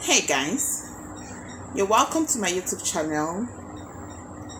Hey guys, you're welcome to my YouTube channel.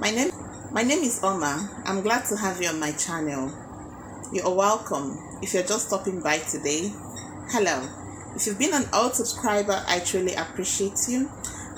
My name my name is Oma. I'm glad to have you on my channel. You're welcome. If you're just stopping by today, hello. If you've been an old subscriber, I truly appreciate you.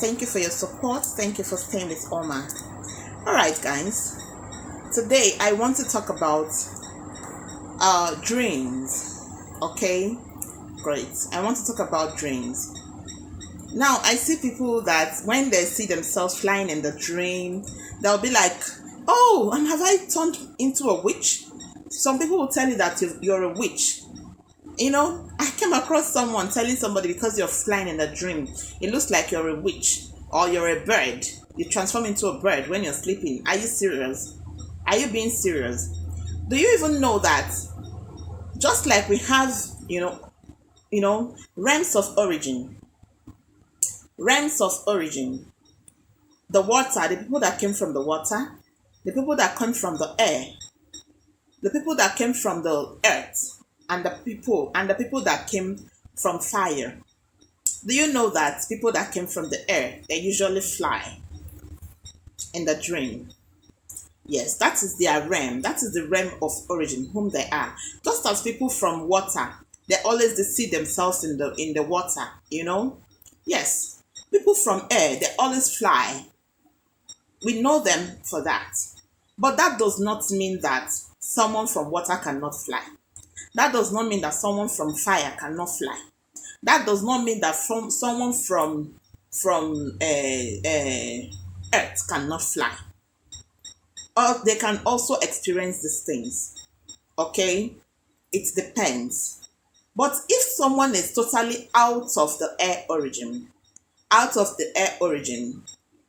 Thank you for your support. Thank you for staying with Oma. Alright guys, today I want to talk about dreams. Okay, great. I want to talk about dreams. Now, I see people that when they see themselves flying in the dream, they'll be like, oh, and have I turned into a witch? Some people will tell you that you're a witch. I came across someone telling somebody because you're flying in a dream, it looks like you're a witch or you're a bird. You transform into a bird when you're sleeping. Are you serious? Are you being serious? Do you even know that just like we have, realms of origin, realms of origin. The water, the people that came from the water, the people that came from the air, the people that came from the earth, and the people that came from fire. Do you know that people that came from the air, they usually fly in the dream? Yes, that is their realm. That is the realm of origin, whom they are. Just as people from water, they always see themselves in the water. Yes, people from air, they always fly. We know them for that. But that does not mean that someone from water cannot fly. That does not mean that someone from fire cannot fly. That does not mean that someone from earth cannot fly. Or they can also experience these things. Okay? It depends. But if someone is totally out of the air origin,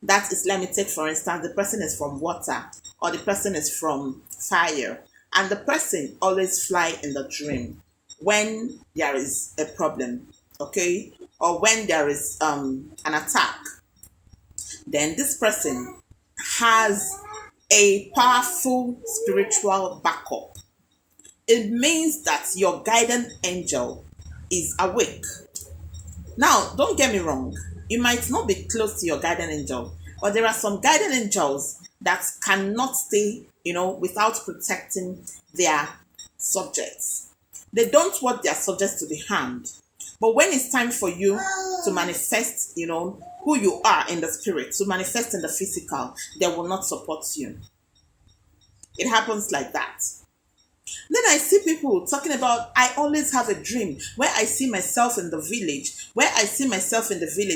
that is, let me take for instance, the person is from water or the person is from fire, and the person always fly in the dream when there is a problem, okay, or when there is an attack, then this person has a powerful spiritual backup. It means that your guiding angel is awake. Now, don't get me wrong. You might not be close to your guardian angel, but there are some guardian angels that cannot stay, without protecting their subjects. They don't want their subjects to be harmed. But when it's time for you to manifest, who you are in the spirit, to manifest in the physical, they will not support you. It happens like that. Then I see people talking about, I always have a dream where I see myself in the village,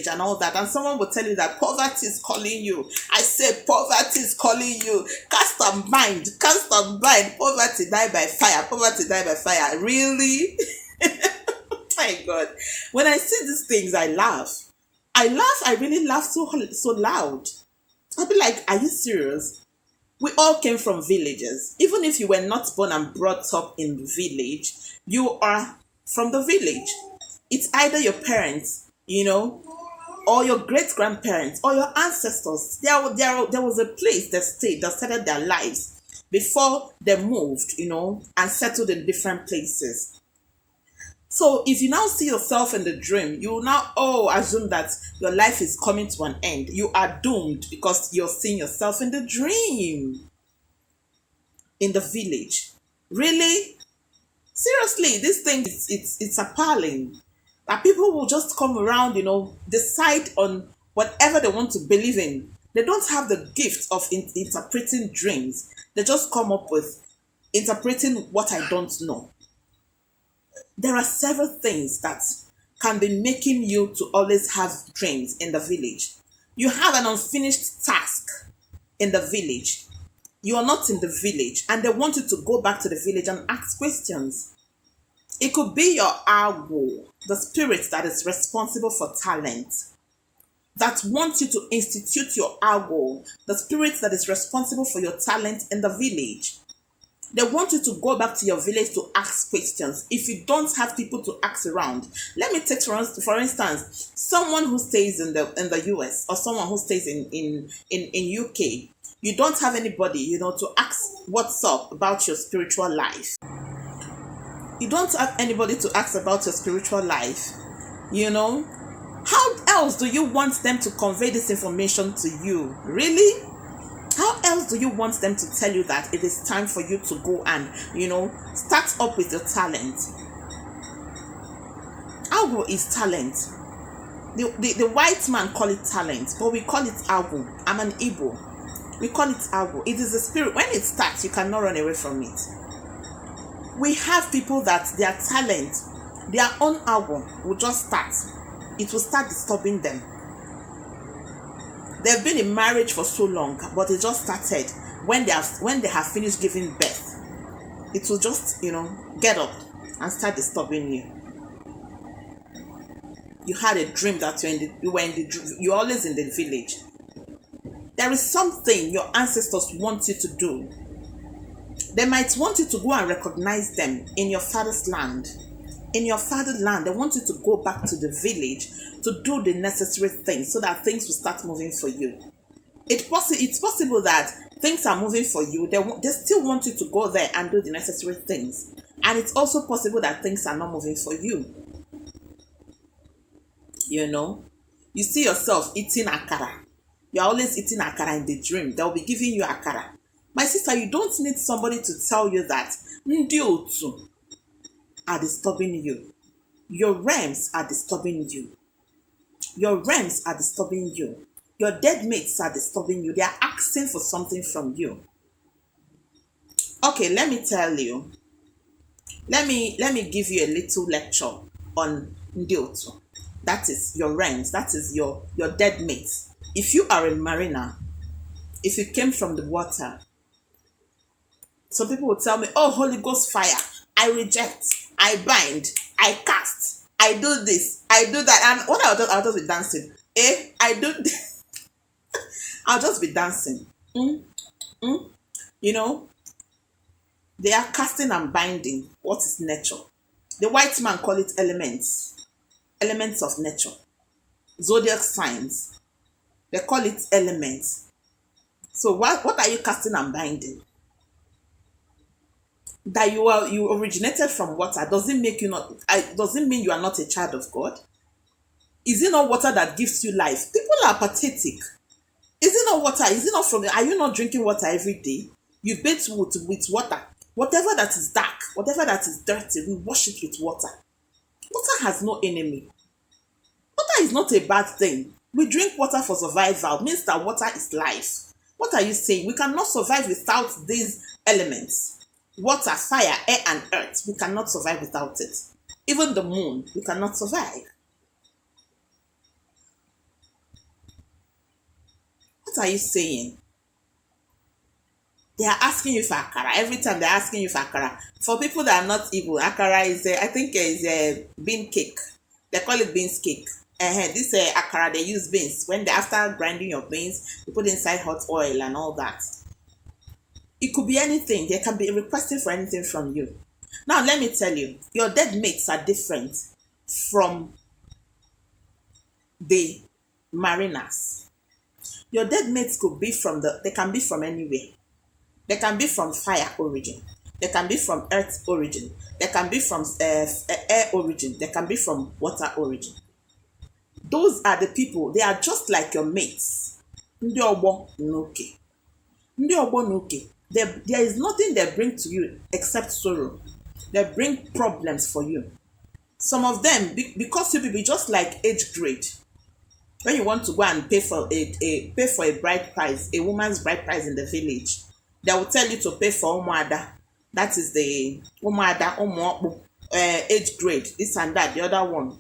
and all that. And someone will tell you that poverty is calling you. I say, poverty is calling you. Cast a mind, poverty die by fire. Really? My God. When I see these things, I laugh. I really laugh so loud. I'll be like, are you serious? We all came from villages. Even if you were not born and brought up in the village, you are from the village. It's either your parents, or your great-grandparents, or your ancestors. There was a place that started their lives before they moved, and settled in different places. So if you now see yourself in the dream, you will now assume that your life is coming to an end. You are doomed because you're seeing yourself in the dream. In the village. Really? Seriously, this thing it's appalling. That people will just come around, decide on whatever they want to believe in. They don't have the gift of interpreting dreams. They just come up with interpreting what I don't know. There are several things that can be making you to always have dreams in the village. You have an unfinished task in the village. You are not in the village, and they want you to go back to the village and ask questions. It could be your Awo, the spirit that is responsible for talent, that wants you to institute your Awo, the spirit that is responsible for your talent in the village. They want you to go back to your village to ask questions. If you don't have people to ask around, let me take for instance, someone who stays in the US or someone who stays in UK. You don't have anybody, to ask what's up about your spiritual life. You don't have anybody to ask about your spiritual life. How else do you want them to convey this information to you? Really? How else do you want them to tell you that it is time for you to go and, start up with your talent? Agwo is talent. The white man call it talent, but we call it agwo. I'm an Igbo. We call it agwo. It is a spirit. When it starts, you cannot run away from it. We have people that their talent, their own agwo will just start. It will start disturbing them. They've been in marriage for so long, but it just started when they have finished giving birth. It will just, get up and start disturbing you. You had a dream that you're always in the village. There is something your ancestors want you to do. They might want you to go and recognize them in your father's land. In your father's land, they want you to go back to the village to do the necessary things so that things will start moving for you. It's possible that things are moving for you. They still want you to go there and do the necessary things. And it's also possible that things are not moving for you. You see yourself eating akara. You're always eating akara in the dream. They'll be giving you akara. My sister, you don't need somebody to tell you that ndị otu are disturbing you. Your realms are disturbing you. Your realms are disturbing you. Your dead mates are disturbing you. They are asking for something from you. Okay, let me tell you. Let me give you a little lecture on ndị otu. That is your realms. That is your dead mates. If you are a mariner, if you came from the water, some people will tell me, oh, Holy Ghost fire, I reject, I bind, I cast, I do this, I do that. And what I'll just be dancing. I do this. I'll just be dancing. They are casting and binding. What is nature? The white man call it elements of nature. Zodiac signs. They call it elements. So what are you casting and binding? That you originated from water doesn't mean you are not a child of God. Is it not water that gives you life? People are pathetic. Is it not water? Is it not are you not drinking water every day? You bathe with water. Whatever that is dark, whatever that is dirty, we wash it with water. Water has no enemy. Water is not a bad thing. We drink water for survival. Means that water is life. What are you saying? We cannot survive without these elements. Water, fire, air, and earth. We cannot survive without it. Even the moon, we cannot survive. What are you saying? They are asking you for Akara. Every time they're asking you for Akara. For people that are not evil, Akara is a bean cake. They call it beans cake. This Akara, they use beans. After grinding your beans, you put inside hot oil and all that. It could be anything. They can be requesting for anything from you. Now, let me tell you, your dead mates are different from the mariners. Your dead mates they can be from anywhere. They can be from fire origin. They can be from earth origin. They can be from air origin. They can be from water origin. Those are the people. They are just like your mates. Ndị ọgbọ n'oke. Ndị ọgbọ n'oke. There is nothing they bring to you except sorrow. They bring problems for you. Some of them, because you people just like age grade. When you want to go and pay for a bride price, a woman's bride price in the village, they will tell you to pay for umuada. That is the umuada, age grade, this and that, the other one.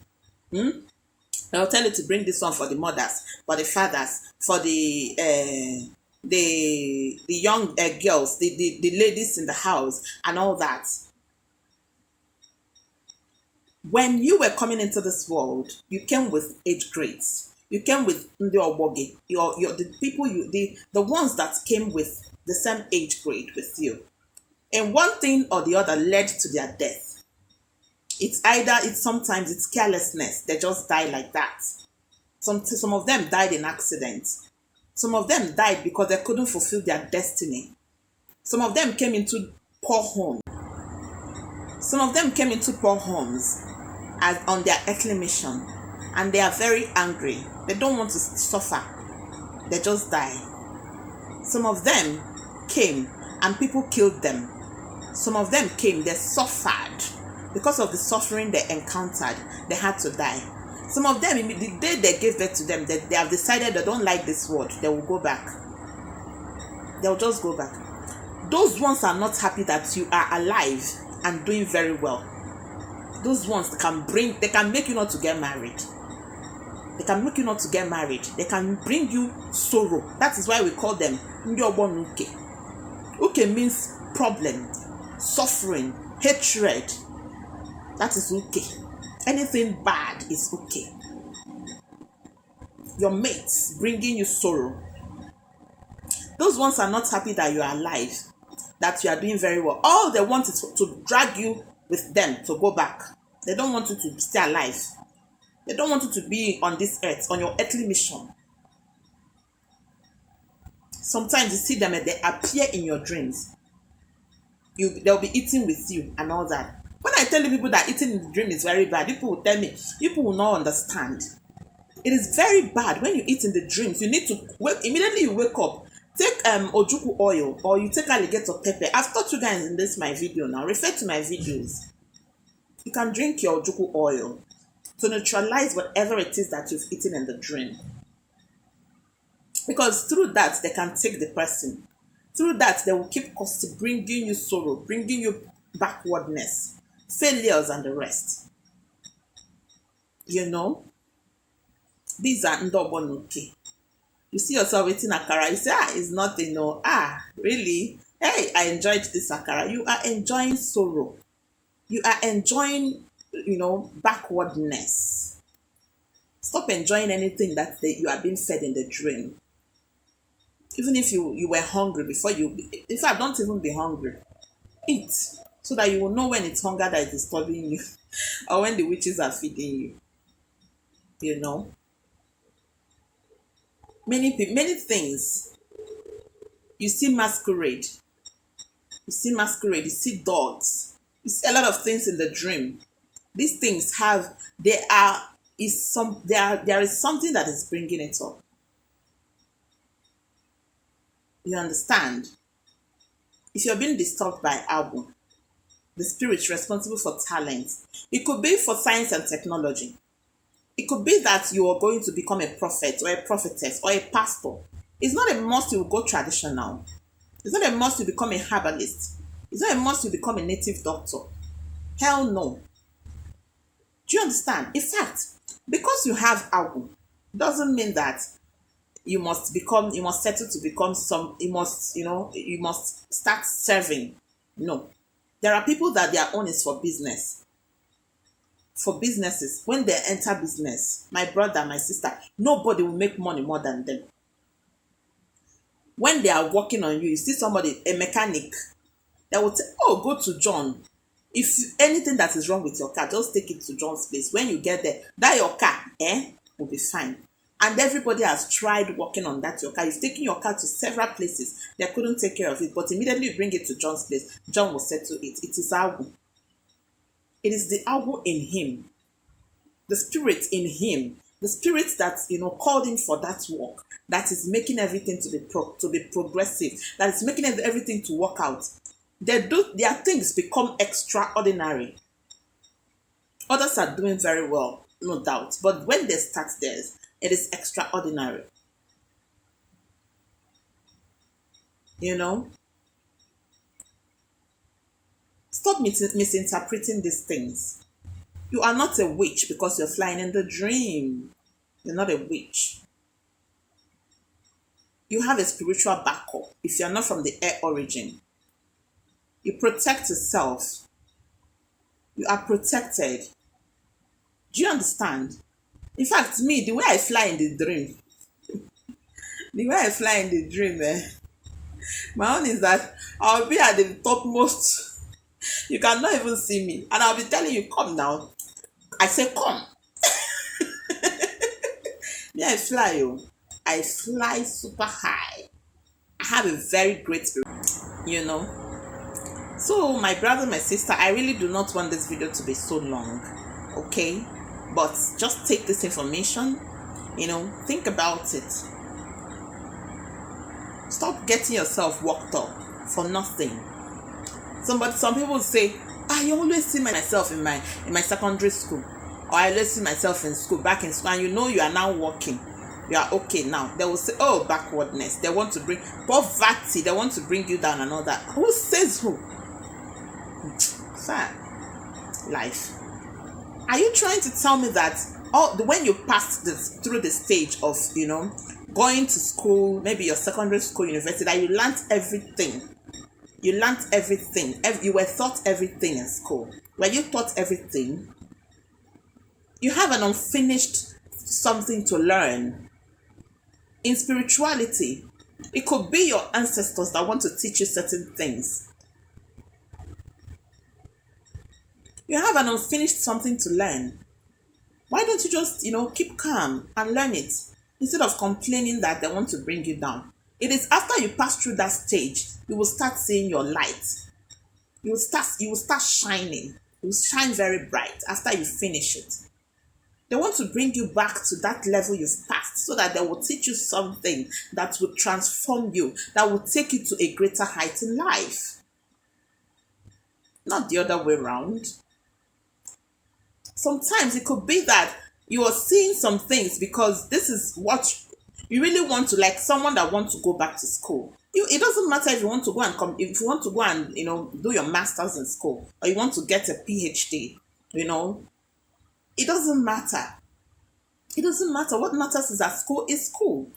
They'll tell you to bring this one for the mothers, for the fathers, for the young girls, the ladies in the house, and all that. When you were coming into this world, you came with age grades. You came with ndị ọgbọ the people the ones that came with the same age grade with you. And one thing or the other led to their death. Sometimes it's carelessness. They just die like that. Some of them died in accidents. Some of them died because they couldn't fulfill their destiny. Some of them came into poor homes. Some of them came into poor homes on their earthly mission. and they are very angry. They don't want to suffer. They just die. Some of them came and people killed them. Some of them came, they suffered. Because of the suffering they encountered, they had to die. Some of them, the day they gave birth to them, they have decided they don't like this world. They will go back. They'll just go back. Those ones are not happy that you are alive and doing very well. Those ones they can make you not to get married. They can make you not to get married. They can bring you sorrow. That is why we call them Uke. Uke means problem, suffering, hatred. That is Uke. Anything bad is Uke. Your mates bringing you sorrow. Those ones are not happy that you are alive, that you are doing very well. All they want is to drag you with them to go back. They don't want you to stay alive. They don't want you to be on this earth, on your earthly mission. Sometimes you see them and they appear in your dreams. They'll be eating with you and all that. When I tell you people that eating in the dream is very bad, people will tell me, people will not understand. It is very bad when you eat in the dreams. You need to wake, immediately you wake up, take ojuku oil or you take alligator pepper. I've taught you guys in this my video now. Refer to my videos. You can drink your ojuku oil to neutralize whatever it is that you've eaten in the dream. Because through that, they can take the person. Through that, they will keep bringing you sorrow, bringing you backwardness, failures, and the rest. You know? These are ndobonuke. You see yourself eating akara, you say, it's nothing, no. Really? Hey, I enjoyed this akara. You are enjoying sorrow. You are enjoying, backwardness. Stop enjoying anything that you are being fed in the dream. Even if you were hungry before in fact, don't even be hungry. Eat, so that you will know when it's hunger that is disturbing you, or when the witches are feeding you. Many things. You see masquerade. You see dogs. You see a lot of things in the dream. These things there is something that is bringing it up. You understand? If you're being disturbed by Abu, the spirit responsible for talent, it could be for science and technology. It could be that you are going to become a prophet or a prophetess or a pastor. It's not a must you will go traditional. It's not a must you become a herbalist. It's not a must you become a native doctor. Hell no. Do you understand? In fact, because you have Agu, doesn't mean that you must settle to become you must start serving. No. There are people that their own is for business. For businesses, when they enter business, my brother, my sister, nobody will make money more than them. When they are working on you see somebody, a mechanic, they will say, go to John. If anything that is wrong with your car, just take it to John's place. When you get there, that your car, will be fine. And everybody has tried working on that your car. You've taken your car to several places. They couldn't take care of it, but immediately you bring it to John's place. John will settle it. It is Agu. It is the Agu in him, the spirit in him, the spirit that called him for that work, that is making everything to be progressive, that is making everything to work out. Their things become extraordinary. Others are doing very well, no doubt, but when they start theirs, it is extraordinary. Stop misinterpreting these things. You are not a witch because you're flying in the dream. You're not a witch. You have a spiritual backup if you're not from the air origin. You protect yourself. You are protected. Do you understand? In fact, me, the way I fly in the dream, my own is that I'll be at the topmost. You cannot even see me. And I'll be telling you, come now. I say, come. Me, I fly. I fly super high. I have a very great spirit. So, my brother, my sister, I really do not want this video to be so long. Okay? But just take this information, think about it. Stop getting yourself worked up for nothing. Some people say, I always see myself in my secondary school, or I always see myself in school, back in school, and you are now working. You are okay now. They will say, oh, backwardness. They want to bring poverty. They want to bring you down and all that. Who says who? Sir, life. Are you trying to tell me that when you passed through the stage of, going to school, maybe your secondary school, university, that you learned everything? You learned everything. You were taught everything in school. Were you taught everything? You have an unfinished something to learn. In spirituality, it could be your ancestors that want to teach you certain things. You have an unfinished something to learn. Why don't you just, keep calm and learn it, instead of complaining that they want to bring you down? It is after you pass through that stage, you will start seeing your light. You will start shining. You will shine very bright after you finish it. They want to bring you back to that level you've passed, so that they will teach you something that will transform you, that will take you to a greater height in life. Not the other way around. Sometimes it could be that you are seeing some things because this is what you really want to, like someone that wants to go back to school. It doesn't matter if you want to go and if you want to go and do your masters in school, or you want to get a PhD, it doesn't matter. It doesn't matter. What matters is that school is school.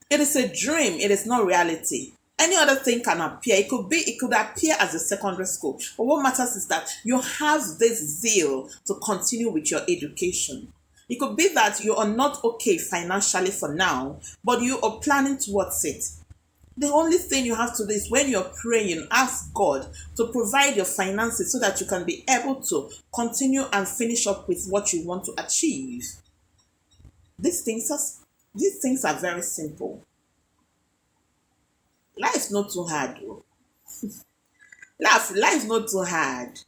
It is a dream. It is not reality. Any other thing can appear. It could appear as a secondary school. But what matters is that you have this zeal to continue with your education. It could be that you are not okay financially for now, but you are planning towards it. The only thing you have to do is, when you're praying, ask God to provide your finances so that you can be able to continue and finish up with what you want to achieve. These things are very simple. Life's not too hard. Life's not too hard.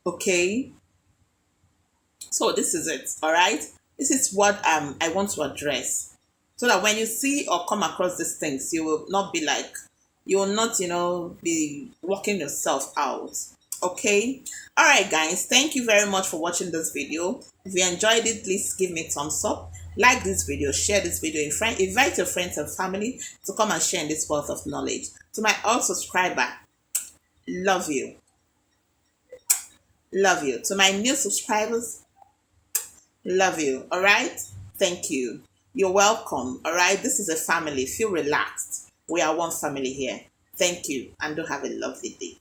Okay? So this is it, all right? This is what I want to address. So that when you see or come across these things, you will not be be working yourself out. Okay? All right, guys. Thank you very much for watching this video. If you enjoyed it, please give me a thumbs up. Like this video, share this video, invite your friends and family to come and share in this wealth of knowledge. To my old subscriber, love you. Love you. To my new subscribers, love you. All right? Thank you. You're welcome. All right? This is a family. Feel relaxed. We are one family here. Thank you, and do have a lovely day.